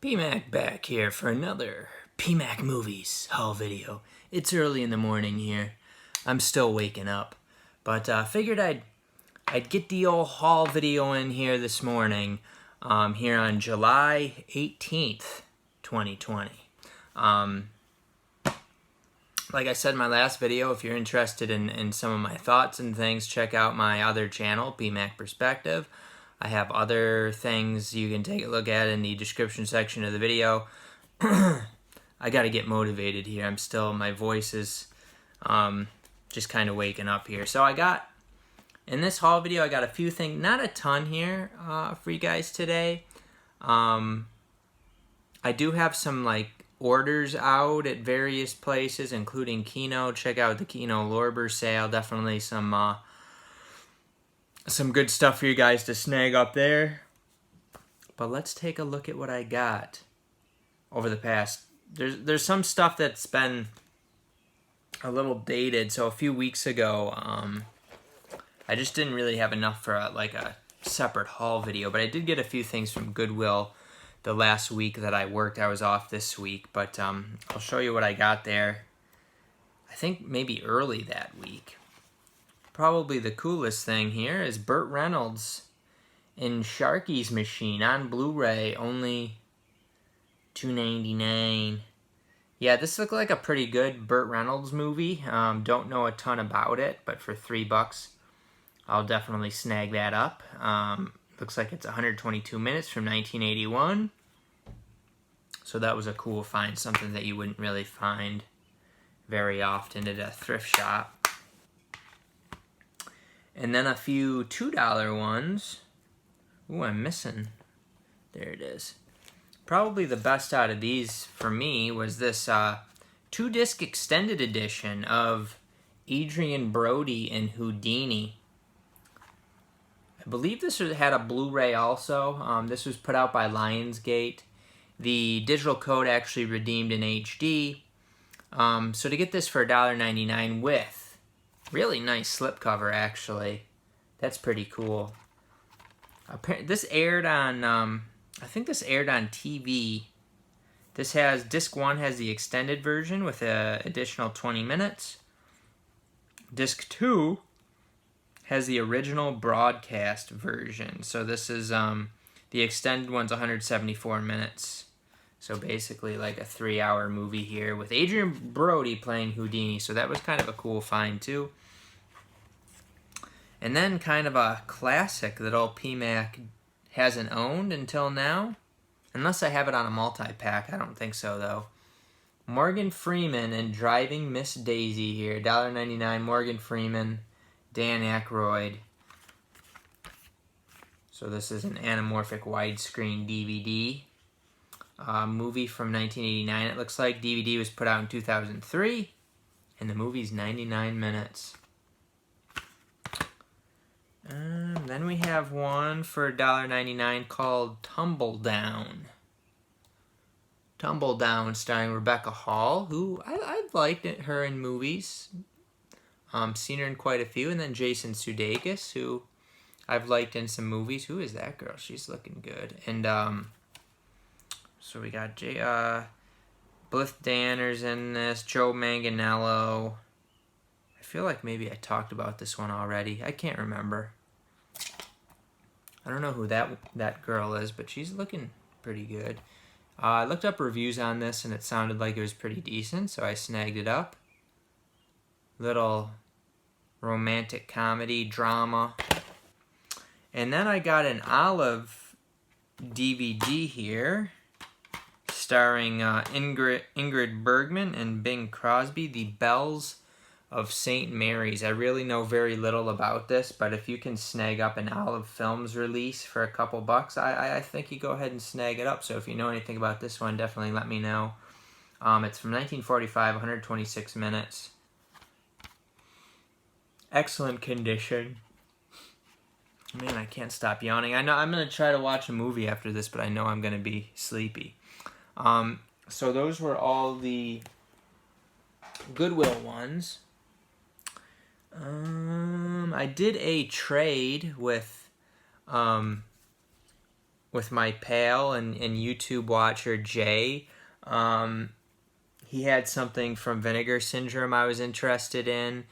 PMac back here for another PMacMovies haul video. It's early in the morning here. I'm still waking up, but figured I'd get the old haul video in here this morning, here on July 18th, 2020. Like I said in my last video, if you're interested in some of my thoughts and things, check out my other channel, PMac Perspective. I have other things you can take a look at in the description section of the video. I gotta get motivated here. I'm still, my voice is just kind of waking up here. So in this haul video, I got a few things, not a ton here for you guys today. I do have some orders out at various places, including Kino. Check out the Kino Lorber sale. Definitely some good stuff for you guys to snag up there. But let's take a look at what I got over the past. There's some stuff that's been a little dated. So a few weeks ago, I just didn't really have enough for a separate haul video. But I did get a few things from Goodwill the last week that I worked. I was off this week, but I'll show you what I got there. I think maybe early that week. Probably the coolest thing here is Burt Reynolds in Sharky's Machine on Blu-ray, only $2.99. Yeah, this looked like a pretty good Burt Reynolds movie. Don't know a ton about it, but for $3, I'll definitely snag that up. Looks like it's 122 minutes from 1981. So that was a cool find, something that you wouldn't really find very often at a thrift shop. And then a few $2 ones. Ooh, I'm missing. There it is. Probably the best out of these for me was this 2-disc extended edition of Adrien Brody and Houdini. I believe this had a Blu-ray also. This was put out by Lionsgate. The digital code actually redeemed in HD. So to get this for $1.99 with really nice slipcover, actually. That's pretty cool. This aired on, I think this aired on TV. Disc 1 has the extended version with an additional 20 minutes. Disc 2 has the original broadcast version. So this is, the extended one's 174 minutes. So basically like a 3-hour movie here with Adrien Brody playing Houdini. So that was kind of a cool find too. And then kind of a classic that old PMac hasn't owned until now. Unless I have it on a multi-pack. I don't think so though. Morgan Freeman and Driving Miss Daisy here. $1.99 Morgan Freeman, Dan Aykroyd. So this is an anamorphic widescreen DVD. Movie from 1989 it looks like. DVD was put out in 2003. And the movie's 99 minutes. Then we have one for $1.99 called Tumble Down. Tumble Down starring Rebecca Hall, who I've liked her in movies. Seen her in quite a few. And then Jason Sudeikis, who I've liked in some movies. Who is that girl? She's looking good. And so we got Blythe Danner's in this. Joe Manganiello. I feel like maybe I talked about this one already. I can't remember. I don't know who that girl is, but she's looking pretty good. I looked up reviews on this, and it sounded like it was pretty decent, so I snagged it up. Little romantic comedy, drama. And then I got an Olive DVD here, starring Ingrid Bergman and Bing Crosby, The Bells of St. Mary's. I really know very little about this, but if you can snag up an Olive Films release for a couple bucks, I think you go ahead and snag it up. So if you know anything about this one, definitely let me know. It's from 1945, 126 minutes. Excellent condition. Man, I can't stop yawning. I know I'm going to try to watch a movie after this, but I know I'm going to be sleepy. So those were all the Goodwill ones. I did a trade with with my pal and YouTube watcher Jay. He had something from Vinegar Syndrome I was interested in,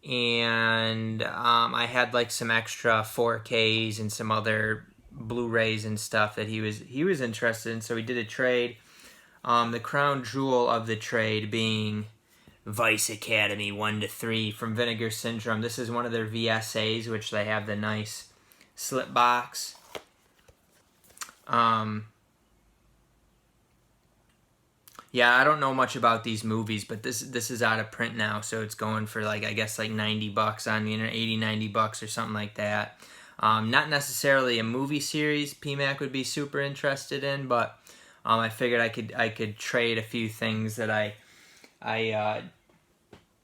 and I had like some extra 4Ks and some other Blu-rays and stuff that he was interested in. So we did a trade. The crown jewel of the trade being Vice Academy 1-3 from Vinegar Syndrome. This is one of their VSAs, which they have the nice slip box. Yeah, I don't know much about these movies, but this is out of print now, so it's going for like, I guess like $90 on the internet, $80-$90 or something like that. Not necessarily a movie series PMac would be super interested in, but I figured I could trade a few things that I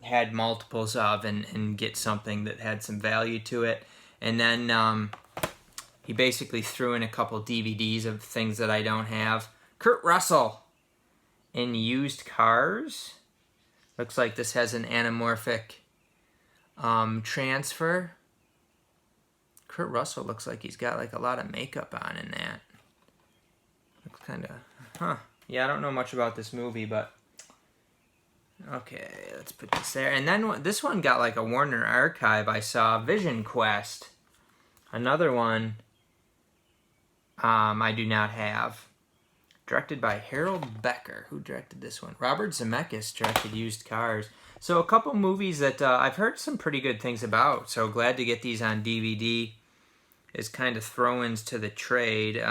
had multiples of and get something that had some value to it. And then he basically threw in a couple DVDs of things that I don't have. Kurt Russell in Used Cars. Looks like this has an anamorphic transfer. Kurt Russell looks like he's got like a lot of makeup on in that. Looks kind of, yeah, I don't know much about this movie, but okay, let's put this there. And then this one got like a Warner Archive. I saw Vision Quest. Another one I do not have. Directed by Harold Becker. Who directed this one? Robert Zemeckis directed Used Cars. So a couple movies that I've heard some pretty good things about. So glad to get these on DVD as kind of throw-ins to the trade.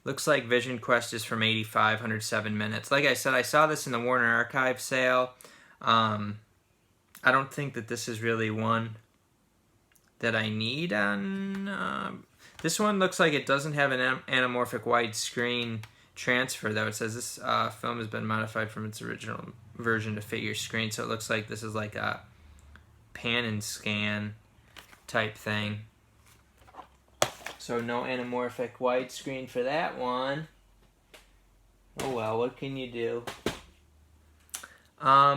Looks like Vision Quest is from 85, 107 minutes. Like I said, I saw this in the Warner Archive sale. I don't think that this is really one that I need on... this one looks like it doesn't have an anamorphic widescreen transfer, though. It says this film has been modified from its original version to fit your screen, so it looks like this is like a pan and scan type thing. So no anamorphic widescreen for that one. Oh well, what can you do?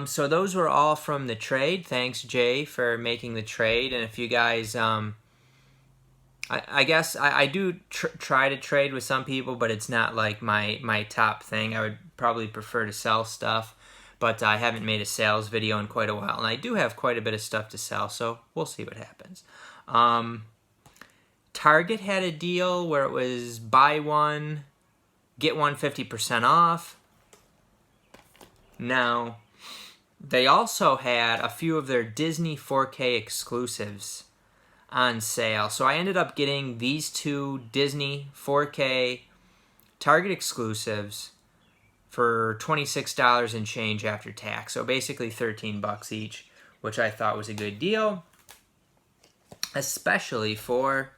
So those were all from the trade. Thanks, Jay, for making the trade. And if you guys... I guess I do try to trade with some people, but it's not like my top thing. I would probably prefer to sell stuff, but I haven't made a sales video in quite a while, and I do have quite a bit of stuff to sell, so we'll see what happens. Target had a deal where it was buy one, get one 50% off. Now, they also had a few of their Disney 4K exclusives on sale. So I ended up getting these two Disney 4K Target exclusives for $26 and change after tax. So basically $13 each, which I thought was a good deal, especially for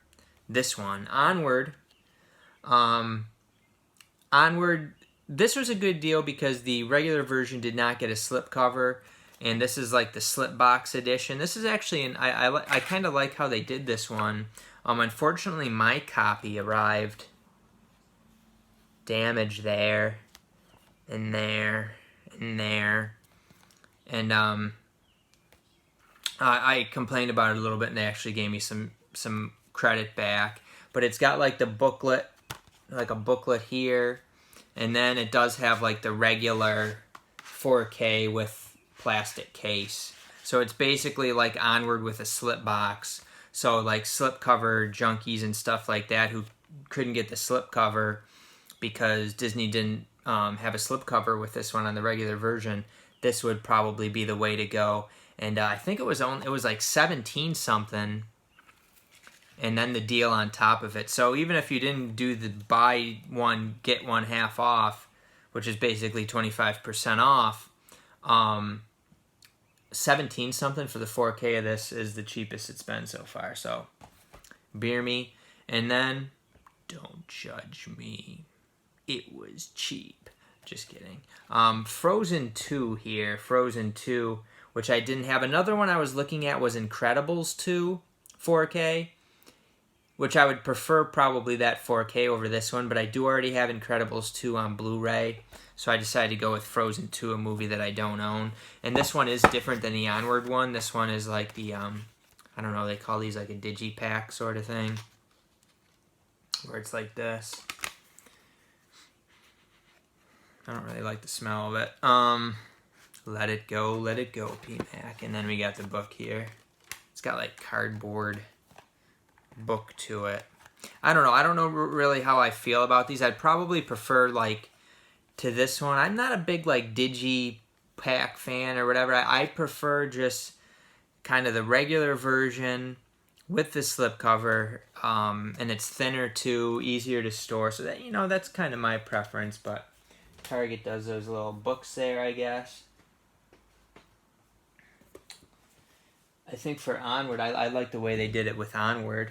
this one. Onward. Onward, this was a good deal because the regular version did not get a slipcover, and this is like the slip box edition. This is actually, I kind of like how they did this one. Unfortunately, my copy arrived damaged there, and there, and there. And I complained about it a little bit, and they actually gave me some credit back. But it's got like the booklet, like a booklet here, and then it does have like the regular 4K with plastic case. So it's basically like Onward with a slip box. So like slip cover junkies and stuff like that who couldn't get the slip cover because Disney didn't have a slip cover with this one on the regular version, this would probably be the way to go. And I think it was like 17 something, and then the deal on top of it. So even if you didn't do the buy one get one half off, which is basically 25% off, 17 something for the 4K of this is the cheapest it's been so far. So beer me, and then don't judge me. It was cheap. Just kidding. Frozen 2 here. Frozen 2, which I didn't have. Another one I was looking at was Incredibles 2 4K, which I would prefer probably that 4K over this one, but I do already have Incredibles 2 on Blu-ray, so I decided to go with Frozen 2, a movie that I don't own. And this one is different than the Onward one. This one is like the, I don't know, they call these like a digipack sort of thing. where it's like this. I don't really like the smell of it. Let It Go, PMac. And then we got the book here. It's got like cardboard book to it. I don't know really how I feel about these. I'd probably prefer like to this one. I'm not a big like Digipack fan or whatever. I prefer just kind of the regular version with the slipcover, and it's thinner too, easier to store. So that, you know, that's kind of my preference. But Target does those little books there, I guess. I think for Onward, I like the way they did it with Onward,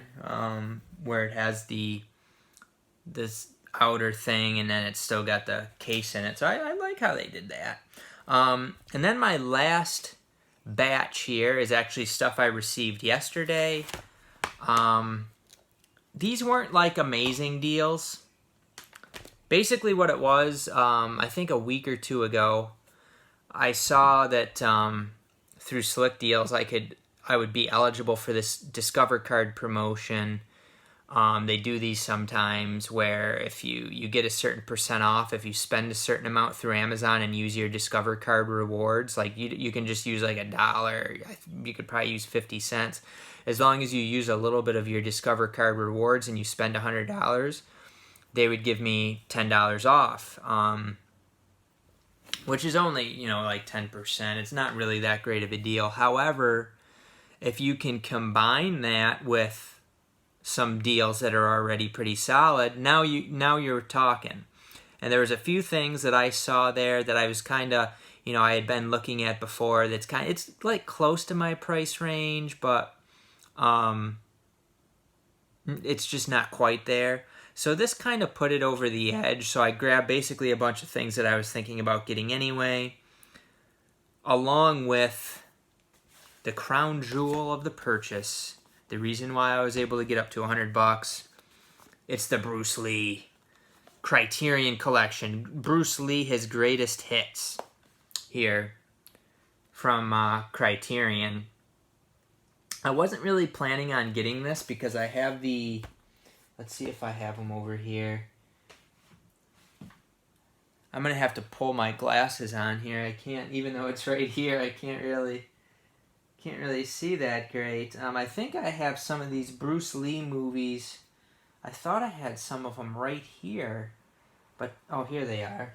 where it has this outer thing and then it's still got the case in it. So I like how they did that. And then my last batch here is actually stuff I received yesterday. These weren't like amazing deals. Basically what it was, I think a week or two ago, I saw that through Slick Deals I would be eligible for this Discover Card promotion. They do these sometimes where if you get a certain % off if you spend a certain amount through Amazon and use your Discover Card rewards. Like you can just use like $1. You could probably use 50 cents. As long as you use a little bit of your Discover Card rewards and you spend $100, they would give me $10 off. Which is only, you know, like 10%. It's not really that great of a deal. However, if you can combine that with some deals that are already pretty solid, now you're talking. And there was a few things that I saw there that I was kind of, you know, I had been looking at before. It's like close to my price range, but it's just not quite there. So this kind of put it over the edge. So I grabbed basically a bunch of things that I was thinking about getting anyway, along with the crown jewel of the purchase. The reason why I was able to get up to $100, it's the Bruce Lee Criterion collection. Bruce Lee, his greatest hits here from Criterion. I wasn't really planning on getting this because I have the... Let's see if I have them over here. I'm going to have to pull my glasses on here. I can't, even though it's right here, I can't really see that great. I think I have some of these Bruce Lee movies. I thought I had some of them right here. But, oh, here they are.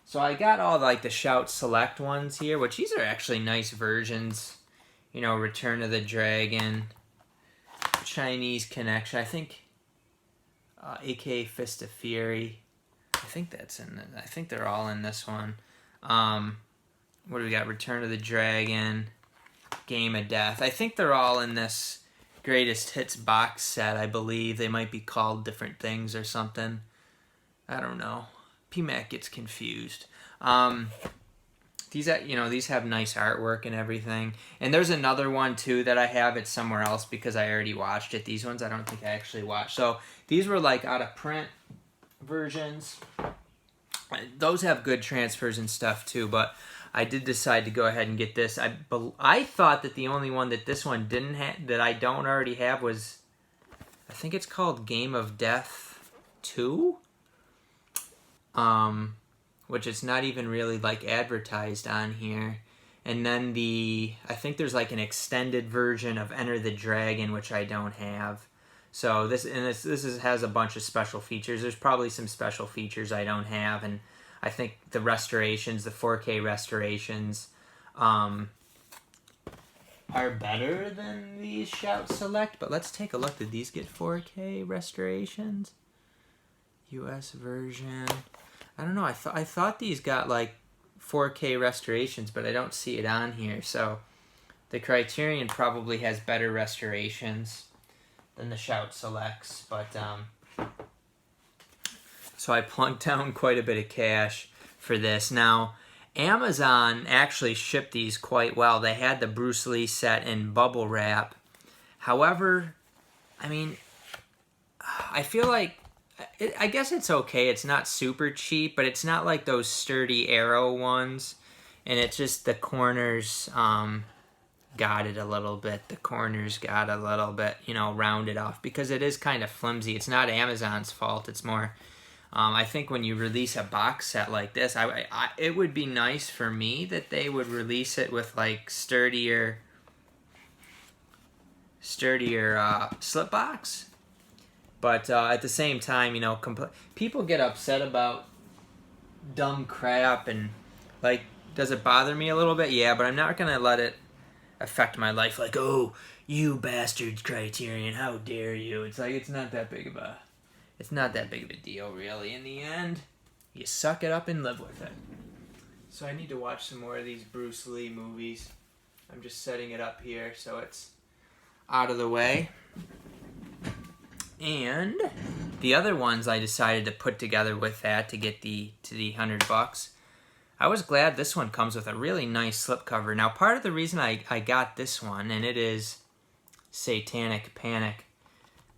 So I got all like the Shout Select ones here, which these are actually nice versions. You know, Return of the Dragon, Chinese Connection. I think AK Fist of Fury. I think that's in the, I think they're all in this one. What do we got? Return of the Dragon, Game of Death. I think they're all in this Greatest Hits box set, I believe. They might be called different things or something. I don't know. PMac gets confused. These have nice artwork and everything. And there's another one too that I have. It's somewhere else because I already watched it. These ones I don't think I actually watched. So these were like out of print versions. Those have good transfers and stuff too, but I did decide to go ahead and get this. I thought that the only one that this one didn't have, that I don't already have, was, I think it's called Game of Death 2? Which is not even really like advertised on here. And then I think there's like an extended version of Enter the Dragon, which I don't have. So this has a bunch of special features. There's probably some special features I don't have, and I think the restorations, the 4K restorations, are better than these Shout Select. But let's take a look. Did these get 4K restorations? US version. I don't know. I thought these got like 4K restorations, but I don't see it on here. So the Criterion probably has better restorations than the Shout Selects. But so I plunked down quite a bit of cash for this. Now, Amazon actually shipped these quite well. They had the Bruce Lee set in bubble wrap. However, I mean, I feel like, I guess it's okay. It's not super cheap, but it's not like those sturdy Arrow ones. And it's just the corners, got it a little bit. The corners got a little bit, you know, rounded off because it is kind of flimsy. It's not Amazon's fault. It's more, I think when you release a box set like this, it would be nice for me that they would release it with like sturdier slip box. But at the same time, you know, people get upset about dumb crap and like, does it bother me a little bit? Yeah, but I'm not gonna let it affect my life. Like, oh, you bastards, Criterion, how dare you? It's like, it's not that big of a deal, really. In the end, you suck it up and live with it. So I need to watch some more of these Bruce Lee movies. I'm just setting it up here so it's out of the way. And the other ones I decided to put together with that to get the $100. I was glad this one comes with a really nice slipcover. Now, part of the reason I got this one, and it is Satanic Panic,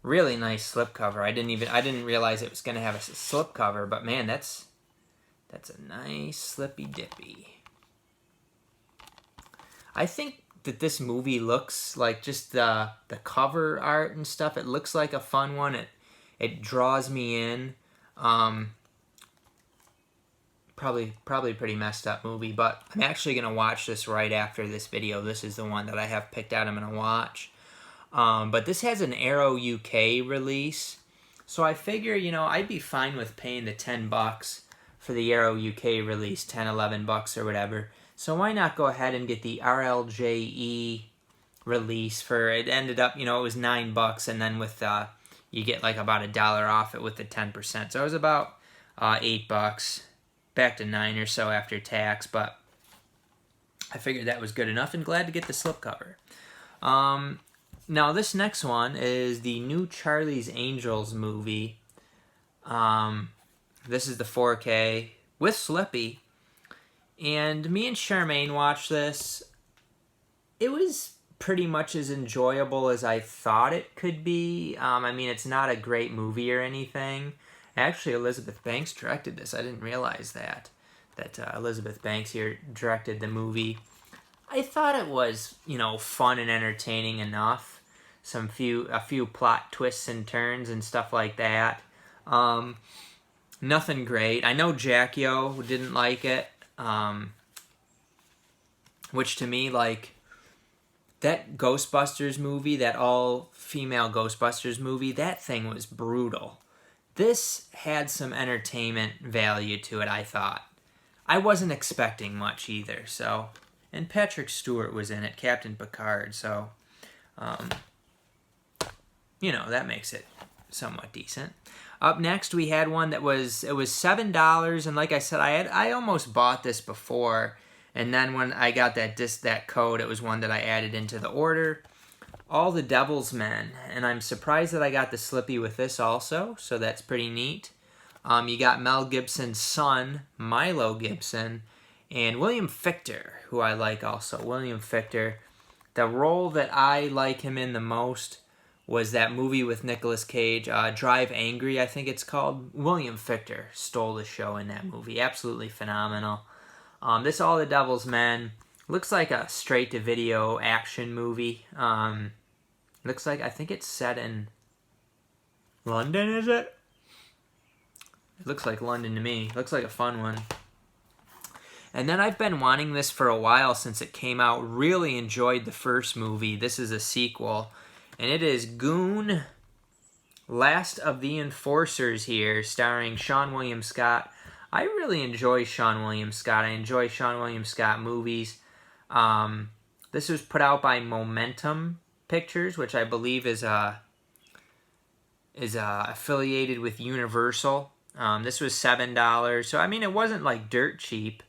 really nice slipcover. I didn't realize it was going to have a slipcover, but man, that's a nice slippy dippy. I think that this movie looks like just the cover art and stuff. It looks like a fun one. It draws me in. Probably a pretty messed up movie, but I'm actually going to watch this right after this video. This is the one that I have picked out I'm going to watch. But this has an Arrow UK release, so I figure, you know, I'd be fine with paying the $10 for the Arrow UK release, $10-11 or whatever. So why not go ahead and get the RLJE release for, it ended up, you know, it was $9, and then with, you get like about $1 off it with the 10%. So it was about $8. Back to $9 or so after tax, but I figured that was good enough and glad to get the slipcover. Now this next one is the new Charlie's Angels movie. This is the 4K with Slippy, and me and Charmaine watched this. It was pretty much as enjoyable as I thought it could be. I mean, it's not a great movie or anything. Actually, Elizabeth Banks directed this. I didn't realize that Elizabeth Banks here directed the movie. I thought it was, you know, fun and entertaining enough. A few plot twists and turns and stuff like that. Nothing great. I know Jackio didn't like it, which to me, like, that Ghostbusters movie, that all-female Ghostbusters movie, that thing was brutal. This had some entertainment value to it, I thought. I wasn't expecting much either, so... And Patrick Stewart was in it, Captain Picard, so... you know, that makes it somewhat decent. Up next, we had one that was... It was $7, and like I said, I almost bought this before, and then when I got that code, it was one that I added into the order. All the Devil's Men, and I'm surprised that I got the Slippy with this also, so that's pretty neat. You got Mel Gibson's son, Milo Gibson, and William Fichtner, who I like also. William Fichtner. The role that I like him in the most was that movie with Nicolas Cage, Drive Angry, I think it's called. William Fichtner stole the show in that movie. Absolutely phenomenal. This All the Devil's Men looks like a straight-to-video action movie. Looks like, I think it's set in London, is it? It looks like London to me. Looks like a fun one. And then I've been wanting this for a while since it came out. Really enjoyed the first movie. This is a sequel. And it is Goon, Last of the Enforcers here, starring Seann William Scott. I really enjoy Seann William Scott. I enjoy Seann William Scott movies. This was put out by Momentum Pictures, which I believe is affiliated with Universal. This was $7, so I mean it wasn't like dirt cheap,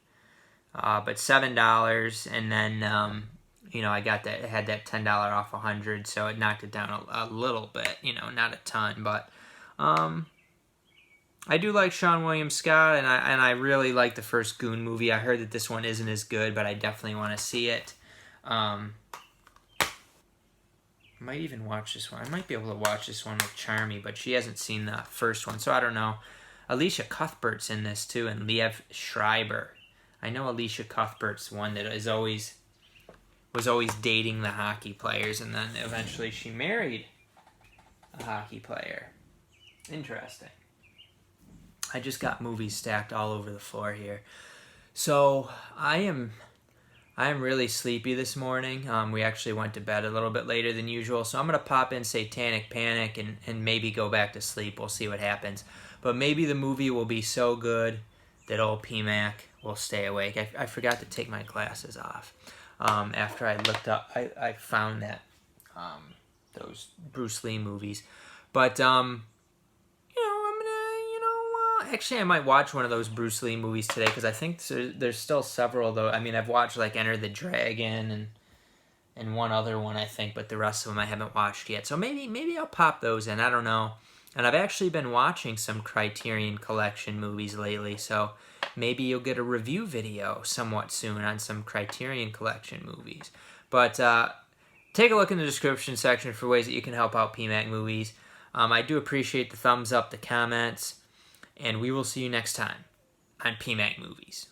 but $7, and then you know, I got that, it had that $10 off 100, so it knocked it down a little bit, you know, not a ton, but I do like Seann William Scott, and I really like the first Goon movie. I heard that this one isn't as good, but I definitely want to see it. Might even watch this one. I might be able to watch this one with Charmy, but she hasn't seen the first one, so I don't know. Alicia Cuthbert's in this too, and Liev Schreiber. I know Alicia Cuthbert's one that is always was always dating the hockey players, and then eventually she married a hockey player. Interesting. I just got movies stacked all over the floor here. So I am really sleepy this morning. We actually went to bed a little bit later than usual, so I'm going to pop in Satanic Panic and maybe go back to sleep. We'll see what happens. But maybe the movie will be so good that old PMac will stay awake. I forgot to take my glasses off. After I looked up, I found that those Bruce Lee movies. But, actually, I might watch one of those Bruce Lee movies today, because I think there's still several, though. I mean, I've watched, like, Enter the Dragon and one other one, I think, but the rest of them I haven't watched yet. So maybe I'll pop those in. I don't know. And I've actually been watching some Criterion Collection movies lately, so maybe you'll get a review video somewhat soon on some Criterion Collection movies. But take a look in the description section for ways that you can help out PMac Movies. I do appreciate the thumbs up, the comments, and we will see you next time on PMac Movies.